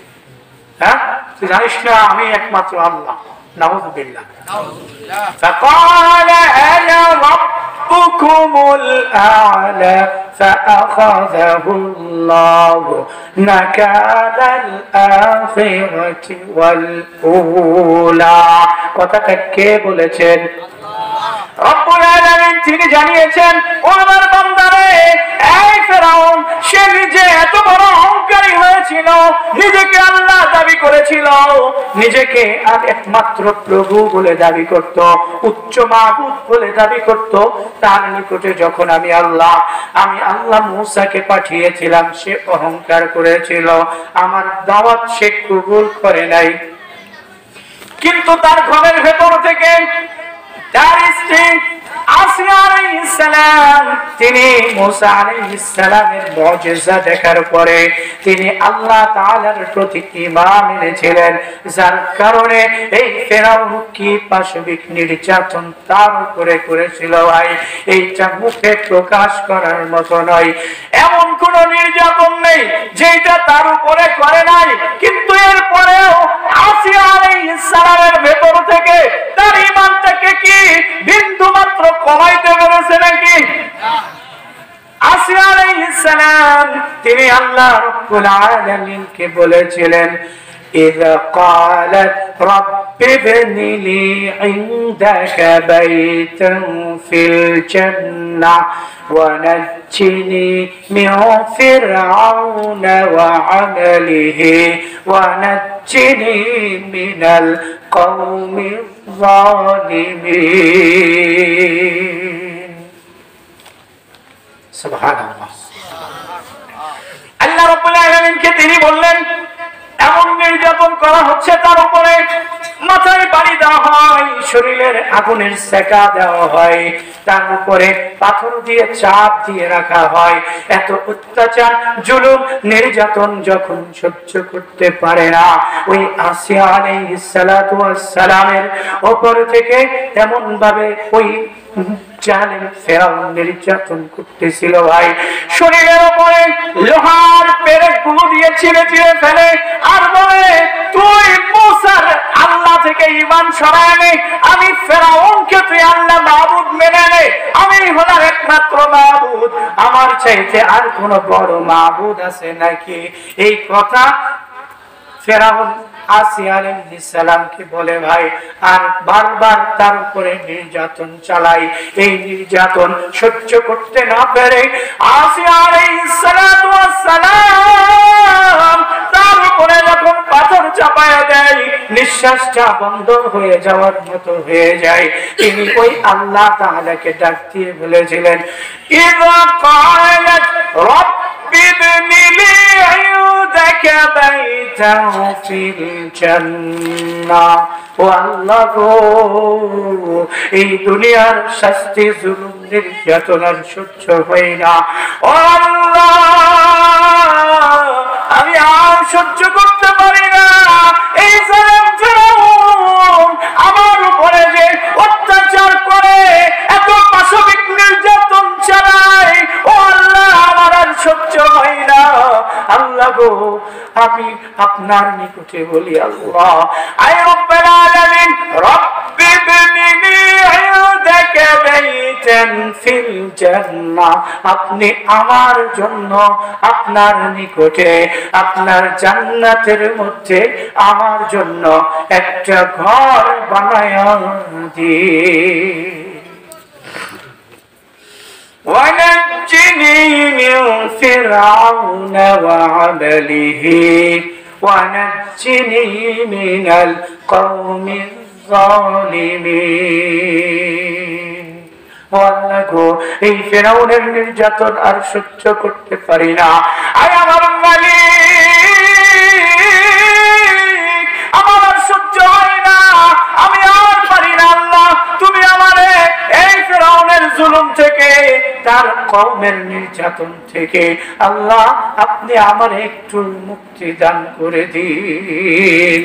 হ্যাঁ তুই জানিস না আমি একমাত্র আল্লাহ। নাউযুবিল্লাহ। فقال أنا ربكم الأعلى فأخذه الله نكال الآخرة والأولى। কথাটা কে বলেছেন? রব্বুল আলামিন তিনি জানিয়েছেন, ও আমার বান্দারে, এই ফিরআউন সে নিজে এত বড় অহংকারী হয়েছিল, নিজেকে আল্লাহ দাবি করেছিল, নিজেকে আর একমাত্র প্রভু বলে দাবি করত, উচ্চ মাবুদ বলে দাবি করত। তার নিকটে যখন আমি আল্লাহ মুসাকে পাঠিয়েছিলাম, সে অহংকার করেছিল, আমার দাওয়াত সে কবুল করে নাই। কিন্তু তার ঘরের ভেতর থেকে তার স্ত্রী আসিয়া আলাইহিস সালাম তিনি মুসা আলাইহিস সালামের মুজিজা দেখার পরে তিনি আল্লাহ তাআলার প্রতি ঈমান এনেছিলেন, যার কারণে এই ফেরাউন কি পাশবিক নির্যাতন তার উপরে করেছিল ভাই, এইটা মুখে প্রকাশ করার মতো নয়। এমন কোন নির্যাতন নেই যেটা তার উপরে করে নাই, কিন্তু এরপরেও আসিয়া আলাইহিস সালামের ভেতর থেকে তার ঈমানটাকে কি বিন্দু মাত্র কমাইতে পেরেছে নাকি? আসিয়া আলাইহিস সালাম তিনি আল্লাহ রাব্বুল আলামিনকে বলেছিলেন, إذا قالت رب ابن لي عندك بيتا في الجنة ونجني من فرعون وعمله ونجني من القوم الظالمين سبحان الله আল্লাহ রাব্বুল আলামিনকে তিনি বললেন, এমন নির্যাতন করা হচ্ছে তার উপরে, মাথায় বাড়ি দেওয়া হয়, শরীরের আগুনের সেকা দেওয়া হয়, তার উপরে পাথর দিয়ে চাপ দিয়ে রাখা হয়। এত অত্যাচার জুলুম নির্যাতন যখন সহ্য করতে পারে না, ওই আসিয়া আলাইহিস সালাতু ওয়াস সালামের উপর থেকে এমন ভাবে ওই জালেম ফেরাউন নির্যাতন করতেছিল ভাই, শরীরের উপরে লোহার পেরেকগুলো দিয়ে ছিঁড়ে ছিঁড়ে ফেলে আর বলে, তুই মুসার আল্লাহ থেকে ঈমান সরায় নে, আমি ফেরাউনকে তুই আল্লাহ মাবুদ মেনে নে, আমি হলাম একমাত্র মাবুদ, আমার চাইতে আর কোন বড় মাবুদ আছে নাকি? এই কথা ফেরাউন আসিয়া আলাইহিস সালামকে বলে ভাই, আর বারবার তার উপরে নির্যাতন চালাই। এই নির্যাতন সহ্য করতে না পেরে আসিয়া আলাইহিস সালাতু ওয়াস সালাম তার উপরে যখন পাথর চাপায়া দেয়, নিঃশ্বাসটা বন্ধ হয়ে যাওয়ার মতো হয়ে যায়, তিনি ওই আল্লাহ তাআলাকে ডাক দিয়ে বলেছিলেন, ইযা ক্বালাত রাব্বি ইবনি লি ইনদাকা বাইতান ফিল জান্নাহ। ও আল্লাহ গো, এই দুনিয়ার শাস্তি জুলুম নির্যাতন আর সহ্য হয় না, ও আল্লাহ আমি আর সহ্য করতে পারি না, এই জালেম ফেরাউন আমার উপরে যে অত্যাচার করে, এত পাশবিক নির্যাতন চালায়, ও আল্লাহ আমার আর সহ্য হয় না। আল্লাহ গো, আমি আপনার নিকটে বলি, আল্লাহ আয় রব্বুল আলামিন, রব্বি ইবনি লি ইনদাকা বাইতান ফিল জান্নাহ, আপনি আমার জন্য আপনার নিকটে আপনার জান্নাতের মধ্যে আমার জন্য একটা ঘর বানায়া দিন, ونجني من فرعون وعمله ونجني من القوم الظالمين। আল্লাহ গো, এই ফেরাউনের নির্যাতন আর সহ্য করতে পারি না, আয় আমার মালিক, আমার আর সহ্য হয় না, আমি আর পারি না, আল্লাহ তুমি আমারে এই ফেরাউনের জুলুম থেকে, তার কওমের নির্যাতন থেকে আল্লাহ আপনি আমার একটু মুক্তি দান করে দিন।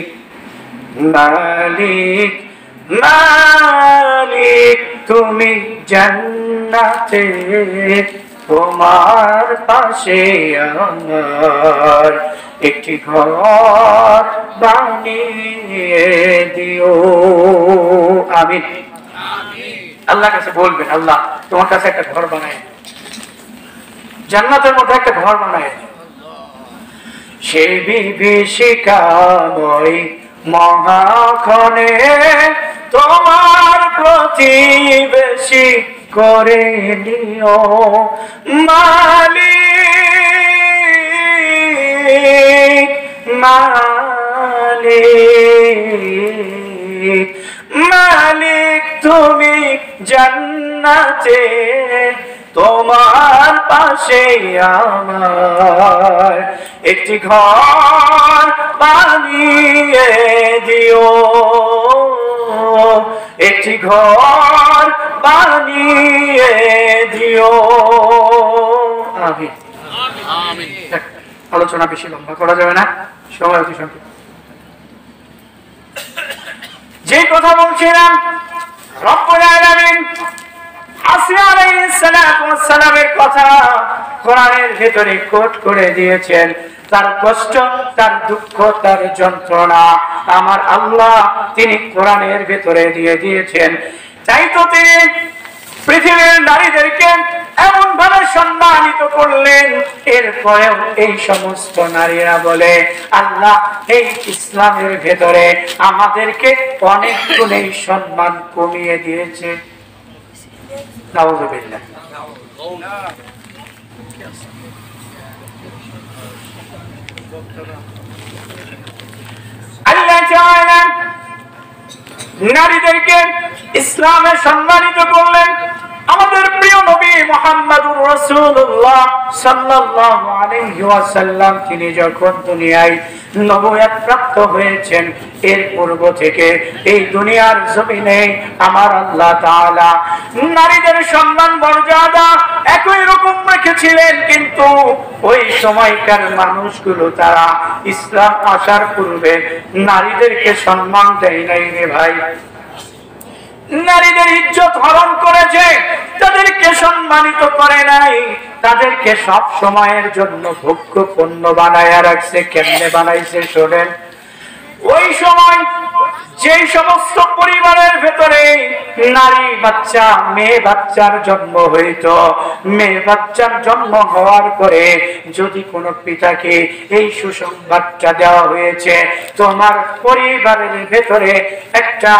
মালিক মালিক তুমি জান্নাতে তোমার পাশে আমার একটি ঘর বানিয়ে দিও, আমিন। আল্লাহর কাছে বলবেন, আল্লাহ তোমার কাছে একটা ঘর বানায়, জান্নাতের মধ্যে একটা ঘর বানায়। সে বিভীষিকাময় মহাক্ষণে তোমার প্রতিবেশী করে নিও মালিক মালিক মালিক তুমি জান্নাতে তোমার পাশে আমার একটি ঘর বানিয়ে দিও একটি ঘর বানিয়ে দিও। আমিন আমিন। আলোচনা বেশি লম্বা করা যাবে না, সময় অতি সংক্ষিপ্ত। যে কথা বলছিলাম, রব্বুল আলামিন আসিয়া আলাইহিস সালাতু ওয়াস সালামের কথা কোরআনের ভিতরে কোট করে দিয়েছেন। তার কষ্ট, তার দুঃখ, তার যন্ত্রণা আমার আল্লাহ তিনি কোরআনের ভিতরে দিয়ে দিয়েছেন। তাই তো তিনি পৃথিবীর নারীদেরকে এমন ভাবে সম্মানিত করলেন, এরপরেও এই সমস্ত নারীরা বলে আল্লাহ এই ইসলামের ভেতরে আমাদেরকে অনেক গুণে সম্মান কমিয়ে দিয়েছে। নাউযুবিল্লাহ। আল্লাহ তাআলা নারীদেরকে ইসলামে সম্মানিত করলেন। আমাদের প্রিয় নবী মুহাম্মদুর রাসূলুল্লাহ সাল্লাল্লাহু আলাইহি ওয়াসাল্লাম তিনি যখন দুনিয়ায় নবুয়ত প্রাপ্ত হয়েছেন, এর পূর্ব থেকে এই দুনিয়ার জমিনে আমার আল্লাহ তাআলা নারীদের সম্মান মর্যাদা একই রকম রেখেছিলেন। কিন্তু ওই সময়কার মানুষগুলো তারা ইসলাম আসার পূর্বে নারীদেরকে সম্মান দেয় নাই রে ভাই। নারীদের ইজ্জত হরণ করেছে, তাদেরকে সম্মানিত করে নাই, তাদেরকে সব সময়ের জন্য ভোগ্য পণ্য বানায়া রাখছে। কেমনে বানাইছে শোনেন। ওই সময় যে সমস্ত পরিবারের ভেতরে নারী বাচ্চা, মেয়ে বাচ্চার জন্ম হইত, মেয়ে বাচ্চার জন্ম হওয়ার পরে যদি কোনো পিতাকে এই সুসংবাদটা দেওয়া হয়েছে তোমার পরিবারের ভেতরে একটা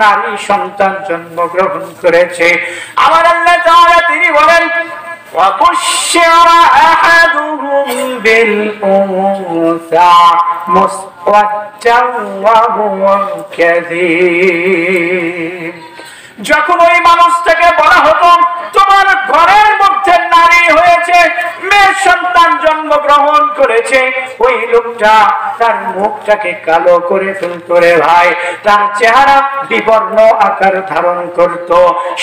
নারী সন্তান জন্মগ্রহণ করেছে, আমার আল্লাহ তাআলা তিনি বলেন وَبُشِّرَ أَحَدُهُمْ بِالْأُنثَى مُسْوَدًّا وَهُوَ كَذِيمٌ। যখন ওই মানুষটাকে বলা হতো তোমার ঘরের মধ্যে নারী হয়েছে, মেয়ে সন্তান জন্মগ্রহণ করেছে, ওই লোকটা তার মুখটাকে কালো করে ফেলতো রে ভাই, তার চেহারা বিবর্ণ আকার ধারণ করত।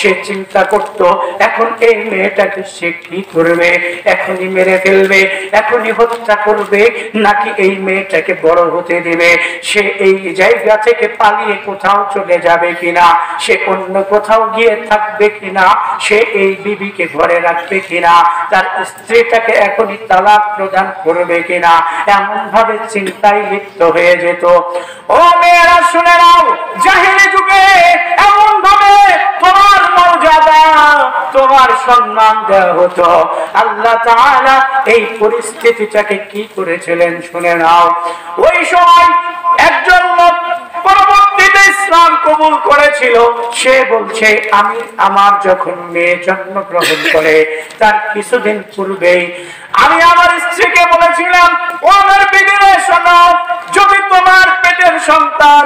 সে চিন্তা করত এখন এই মেয়েটাকে সে কি করবে, এখনই মেরে ফেলবে, এখনই হত্যা করবে, নাকি এই মেয়েটাকে বড় হতে দিবে, সে এই জায়গা থেকে পালিয়ে কোথাও চলে যাবে কিনা, সে অন্য কোথাও গিয়ে থাকবে কিনা, সে এই বিবিকে ঘরে রাখবে কিনা, তার স্ত্রীটাকে এখনই তালাক প্রদান করবে কিনা, এমন ভাবে চিন্তায় লিপ্ত হয়ে যেত। ও মেয়েরা শুনে নাও, জাহেলি যুগে এমন ভাবে তোমার মর্যাদা, তোমার সম্মান দেওয়া হতো। আল্লাহ তাআলা এই পরিস্থিতিটাকে কি করেছিলেন শুনে নাও। ওই সময় একজন লোক পরবর্তীতে ইসলাম কবুল করেছিল, সে বলছে আমি আমার যখন মেয়ে জন্মগ্রহণ করে তার কিছুদিন পূর্বেই আমি আমার স্ত্রীকে বলেছিলাম ও আমার বিবিরে শোনো, যদি তোমার পেটের সন্তান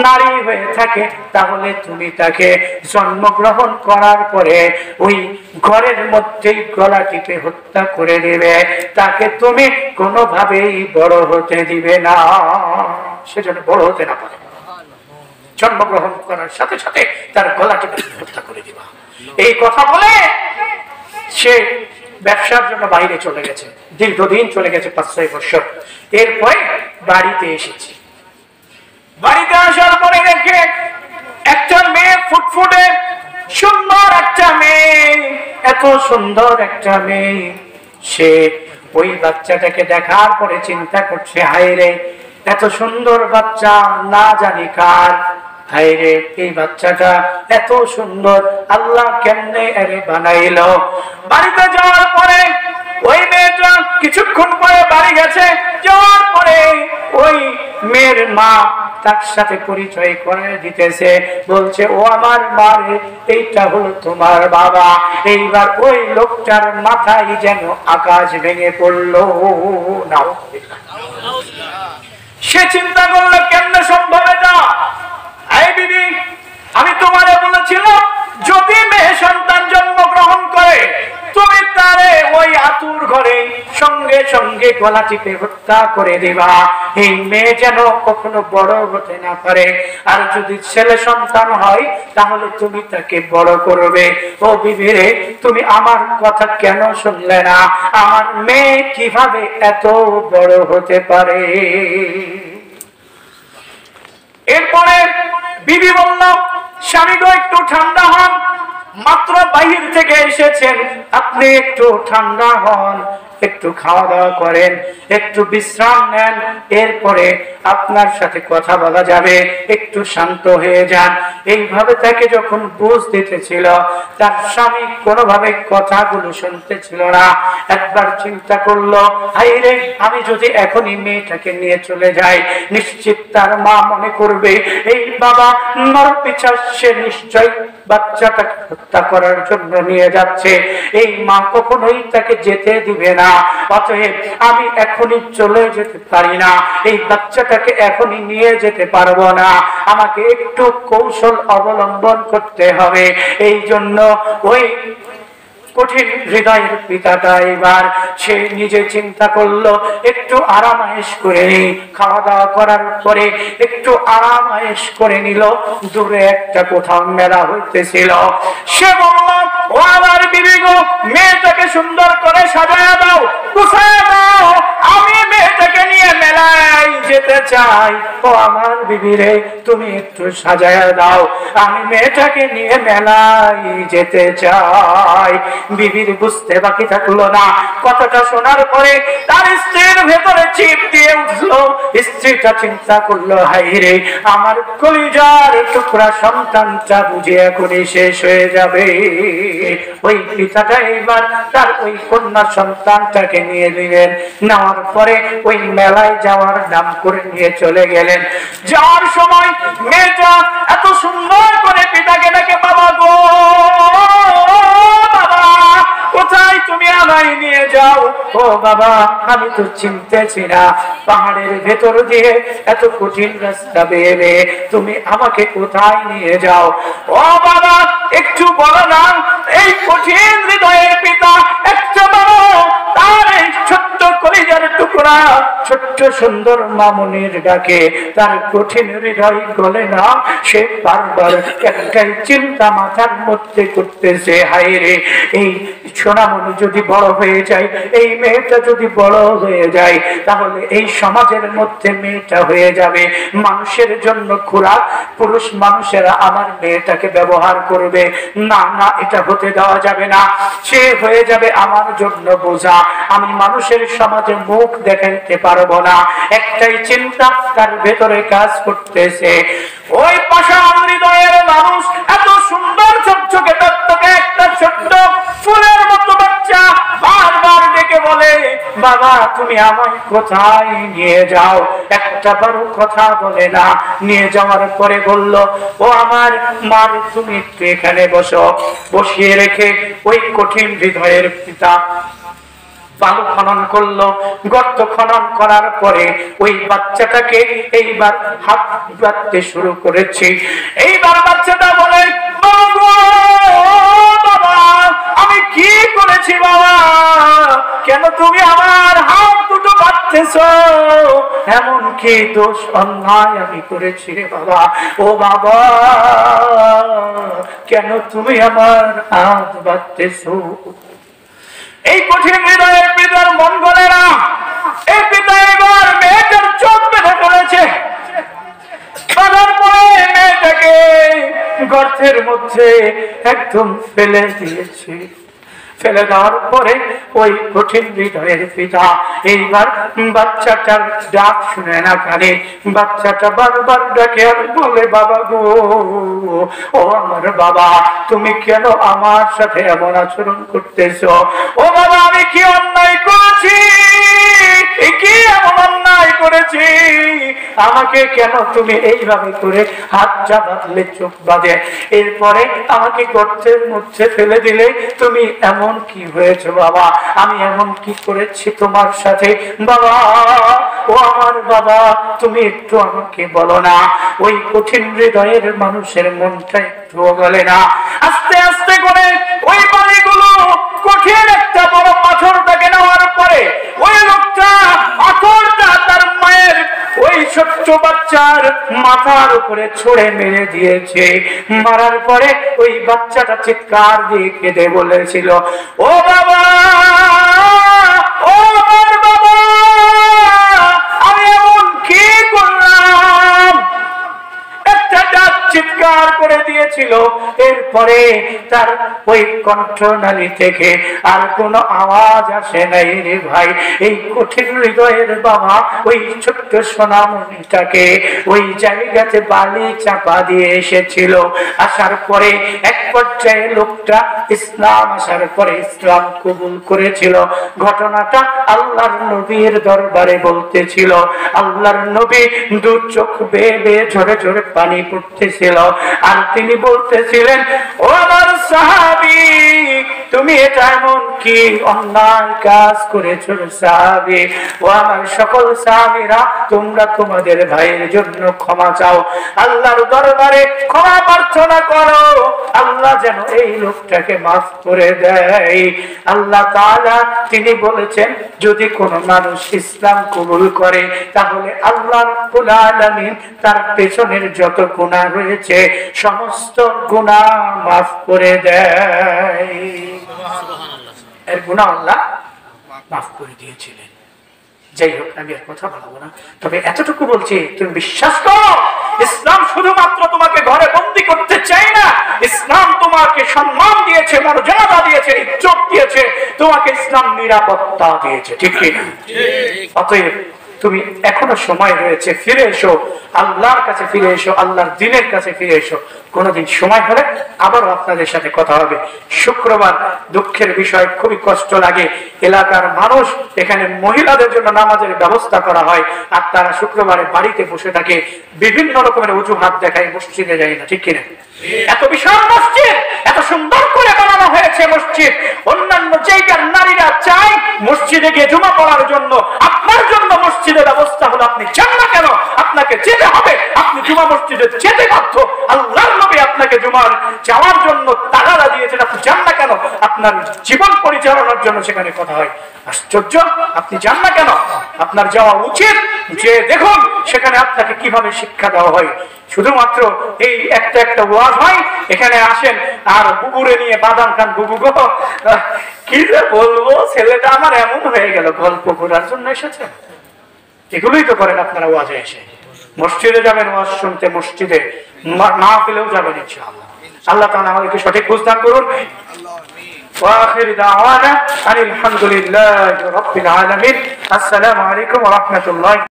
নারী হয়ে থাকে তাহলে তুমি তাকে জন্মগ্রহণ করার পরে ওই ঘরের মধ্যেই গলা টিপে হত্যা করে দেবে, তাকে তুমি কোনোভাবেই বড় হতে দিবে না, সেজন্য বড় হতে না পারে, জন্মগ্রহণ করার সাথে সাথে তার গলা টিপে হত্যা করে দিবা। এই কথা বলে সে ব্যবসার জন্য বাইরে চলে গেছে, দীর্ঘদিন চলে গেছে, 5-6 বছর। এরপরে বাড়িতে এসেছি, বাড়িতে আসার পরে দেখে একটা মেয়ে, ফুটফুটে সুন্দর একটা মেয়ে, এত সুন্দর একটা মেয়ে, সে ওই বাচ্চাটাকে দেখার পরে চিন্তা করছে হায় রে এত সুন্দর বাচ্চা, না জানি কার, হায় রে এই বাচ্চাটা এত সুন্দর, আল্লাহ কেমনে এরে বানাইলো। বাড়িতে যাওয়ার পরে ওই মেয়েটা কিছুক্ষণ পরে বাড়ি গেছে, যাওয়ার পরে ওই মেয়ের মা তার সাথে পরিচয় করে দিতেছে, বলছে ও আমার মা রে, এইটা হলো তোমার বাবা। এইবার ওই লোকটার মাথায় যেন আকাশ ভেঙে পড়লো। নাও সে চিন্তা করলো কেমনে সম্ভব এটা। এই বিবি, আমি তোমারে বলেছিলাম যদি মেয়ে সন্তান জন্মগ্রহণ করে তুমি তারে ওই আতুর ঘরে সঙ্গে সঙ্গে গলা টিপে হত্যা করে দিবা। এই মেয়ে যেন কখনো বড় হতে না পারে। আর যদি ছেলে সন্তান হয় তাহলে তুমি তাকে বড় করবে। ও বিবি রে, তুমি আমার কথা কেন শুনলে না? আমার মেয়ে কিভাবে এত বড় হতে পারে? এরপরে বিবি বলল, স্বামী গো একটু ঠান্ডা হন, মাত্র বাহির থেকে এসেছেন, আপনি একটু ঠান্ডা হন, একটু খাওয়া দাওয়া করেন, একটু বিশ্রাম নেন, এরপরে আপনার সাথে কথা বলা যাবে, একটু শান্ত হয়ে যান। এইভাবে তাকে যখন বুঝ দিতেছিল, তার স্বামী কোনোভাবে কথাগুলো শুনতেছিল না। একবার চিন্তা করলো, হাইরে, আমি যদি এখনই মেয়েটাকে নিয়ে চলে যাই, নিশ্চিত তার মা মনে করবে এই বাবা নরপিশাচ, সে নিশ্চয় বাচ্চাটাকে হত্যা করার জন্য নিয়ে যাচ্ছে। এই মা কখনোই তাকে যেতে দিবে না। অতএব আমি এখনই চলে যেতে পারি না, এই বাচ্চাটাকে এখনই নিয়ে যেতে পারবো না, আমাকে একটু কৌশল অবলম্বন করতে হবে। এই জন্য ওই কঠিন হৃদয়ের পিতাটা এবার সে নিজে চিন্তা করলো, একটু আরামায়েশ করে নিই। খাওয়া দাওয়া করার পরে একটু আরামায়েশ করে নিল। দূরে একটা কোথাও মেলা হইতেছিল। সে বলল, ও আমার বিবি গো, মেয়েটাকে সুন্দর করে সাজায়া দাও, গুছায়া দাও, আমি মেয়েটাকে নিয়ে মেলায় যেতে চাই। ও আমার বিবি রে, তুমি একটু সাজায়া দাও, আমি মেয়েটাকে নিয়ে মেলায় যেতে চাই। বিবির বুঝতে বাকি থাকলো না। কথাটা শোনার পরে তার স্ত্রীর ভেতরে চিপ দিয়ে উঠলো। স্ত্রীটা চিন্তা করলো, হাই রে, আমার কলিজার টুকরা সন্তানটা বুঝে এখনই শেষ হয়ে যাবে। ওই পিতাটা এবার তার ওই কন্যা সন্তানটাকে নিয়ে নিলেন। নেওয়ার পরে ওই মেলায় যাওয়ার নাম করে নিয়ে চলে গেলেন। যাওয়ার সময় মেয়েটা এত সুন্দর করে পিতাকে ডাকে, বাবা গো, কোথায় তুমি আমায় নিয়ে যাও? ও বাবা, আমি তো চিনতেছি না, পাহাড়ের ভেতর দিয়ে এত কঠিন রাস্তা বেয়ে তুমি আমাকে কোথায় নিয়ে যাও? ও বাবা, একটু বলো না। এই কঠিন হৃদয়ের পিতা একটা বড়, তার এই ছোট্ট কলিজার টুকরা ছোট্ট সুন্দর মামুনির ডাকে তার কঠিন হৃদয় গলে না। সে বারবার একটাই চিন্তা মাথার মধ্যে করতেছে, হায় রে, এই সোনামণি যদি বড় হয়ে যায়, এই মেয়েটা যদি বড় হয়ে যায়, তাহলে এই সমাজের মধ্যে মেয়েটা হয়ে যাবে মানুষের জন্য খোরাক। পুরুষ মানুষেরা আমার মেয়েটাকে ব্যবহার করবে। না না, এটা হতে দেওয়া যাবে না। সে হয়ে যাবে আমার জন্য বোঝা, আমি মানুষের সমাজে মুখ দেখাইতে পারবো না। একটাই চিন্তা তার ভেতরে কাজ করতেছে। ওই পাষাণ হৃদয়ের মানুষ এত সুন্দর ঝকঝকে তত্ত্বকে একটা ছোট্ট ফুলের মতো বাচ্চা বারবার ডেকে বলে, বাবা তুমি আমায় কোথায় নিয়ে যাও? একটা বারো কথা বলে না। নিয়ে যাওয়ার পরে বলল, ও আমার মা, তুমি একটু এখানে বসো। বসিয়ে রেখে ওই কঠিন হৃদয়ের পিতা বালু খনন করলো। গর্ত খনন করার পরে ওই বাচ্চাটাকে এইবার হাত বাঁধতে শুরু করেছে। এইবার বাচ্চাটা বলে, বাবা আমি কি করেছি বাবা? কেন তুমি আমার হাত দুটো বাঁধতেছ? এমন কি দোষ অন্যায় আমি করেছি রে বাবা? ও বাবা, কেন তুমি আমার হাত বাঁধতেছ? এই কঠিন হৃদয়ের পিতার মন গলে না। এই পিতা এবার মেয়েটার চোখ বেঁধে ফেলেছে। বাঁধার পরে মেয়েটাকে গর্তের মধ্যে একদম ফেলে দিয়েছে। ফেলে দেওয়ার পরে ওই কঠিন হৃদয়ের পিতা এইবার বাচ্চাটার ডাক শুনে না কানে। বাচ্চাটা বারবার ডাকে আর বলে, বাবা গো, ও আমার বাবা, তুমি কেন আমার সাথে এমন আচরণ করতেছো? ও বাবা, আমি কি অন্যায় করেছি? কি এমন অন্যায় করেছি? আমাকে কেন তুমি এইভাবে করে হাতটা বাঁধলে, চোখ বাঁধে, এরপরে আমাকে গর্তের মধ্যে ফেলে দিলে? তুমি এমন কি হয়েছে বাবা? আমি এমন কি করেছি তোমার সাথে বাবা? ও আমার বাবা, তুমি একটু আমাকে বলো না। ওই কঠিন হৃদয়ের মানুষের মনটা একটু গলে না। আস্তে আস্তে করে ওই বালিগুলো কঠিন একটা বড় পাথরটাকে নেওয়ার পরে ওই লোকটা আতরটা তার মায়ের ওই ছোট্ট বাচ্চার মাথার উপরে ছুঁড়ে মেরে দিয়েছে। মারার পরে ওই বাচ্চাটা চিৎকার দিয়ে কেঁদে বলেছিল, ও বাবা, ও আমার বাবা, আমি এমন কি করলাম? একটা ডাক চিৎকার করে দিয়েছিল। এরপরে তার ওই কণ্ঠনালী থেকে আর কোনো আওয়াজ আসে নাই রে ভাই। এই কঠিন হৃদয়ের বাবা ওই ছোট্ট সোনামণিটাকে ওই জায়গাতে বালি চাপা দিয়ে এসেছিল। আসার পরে এক পর্যায়ে লোকটা ইসলাম আসার পরে ইসলাম কবুল করেছিল। ঘটনাটা আল্লাহর নবীর দরবারে বলতেছিল। আল্লাহর নবী দু চোখ বেয়ে বেয়ে ঝরে ঝরে পানি পড়তেছিল। আর তিনি বলতেছিলেন, ও আমার সাহাবী, তুমি এটা এমন কি অন্যায় কাজ করেছো সাহাবী? ও আমার সকল সাহাবীরা, তোমরা তোমাদের ভাইয়ের জন্য ক্ষমা চাও, আল্লাহর দরবারে ক্ষমা প্রার্থনা করো, আল্লাহ যেন এই লোকটাকে মাফ করে দেয়। আল্লাহ তাআলা তিনি বলেছেন, যদি কোনো মানুষ ইসলাম কবুল করে তাহলে আল্লাহ রাব্বুল আলামিন তার পেছনের যত গুনাহ রয়েছে সমস্ত গুনাহ মাফ করে দেয়। এর গুনাহ আল্লাহ মাফ করে দিয়েছিলেন। যাই হোক, আমি আর কথা বলবো না, তবে এতটুকু বলছি, তুমি বিশ্বাস করো, ইসলাম শুধুমাত্র তোমাকে ঘরে বন্দী করতে চাই না, ইসলাম তোমাকে সম্মান দিয়েছে, মর্যাদা দিয়েছে, ইজ্জত দিয়েছে, তোমাকে ইসলাম নিরাপত্তা দিয়েছে, ঠিক কিনা? অতএব তুমি এখনো সময় রয়েছে, ফিরে এসো, আল্লাহর কাছে ফিরে এসো, আল্লাহর দ্বীনের কাছে ফিরে এসো। কোনদিন সময় হলে আবারও আপনাদের সাথে কথা হবে। শুক্রবার দুঃখের বিষয়, খুবই কষ্ট লাগে, এলাকার মানুষ, এখানে মহিলাদের জন্য নামাজের ব্যবস্থা করা হয়, আর তারা শুক্রবারে বাড়িতে বসে থাকে, বিভিন্ন রকমের অজুহাত দেখায়, মসজিদে যায় না, ঠিক কিনা? এত বিশাল মসজিদ, এত সুন্দর করে বানানো হয়েছে মসজিদ, অন্যান্য জায়গার নারীরা চায় মসজিদে গিয়ে জুমা পড়ার জন্য, আপনার জন্য মসজিদের ব্যবস্থা হলো, আপনি চান না কেন? আপনাকে যেতে হবে, আপনি জুমা মসজিদে যেতে বাধ্য। আল্লাহর নবী আপনাকে জুমার যাওয়ার জন্য তাগাদা দিয়েছেন, আপনি যান না কেন? আপনার জীবন পরিচালনার জন্য সেখানে কথা হয়। আশ্চর্য, আপনি যান না কেন? আপনার যাওয়া উচিত, যে দেখুন সেখানে আপনাকে কিভাবে শিক্ষা দেওয়া হয়। শুধুমাত্র এই একটা একটা ওয়াজ হয়, এখানে আসেন আর বুবুরে নিয়ে বাদাম খান, বুবু গো কি যে বলবো, ছেলেটা আমার এমন হয়ে গেল, গল্প করার জন্য এসেছে। এগুলোই তো করেন আপনারা ওয়াজে এসে। মসজিদে যাবেন ওয়াজ শুনতে, মসজিদে না পেলেও যাবেন ইনশাআল্লাহ। আল্লাহ তাআলা আমাদেরকে সঠিক বুঝদান করুন। وآخر دعوانا أن الحمد لله رب العالمين. السلام عليكم ورحمة الله.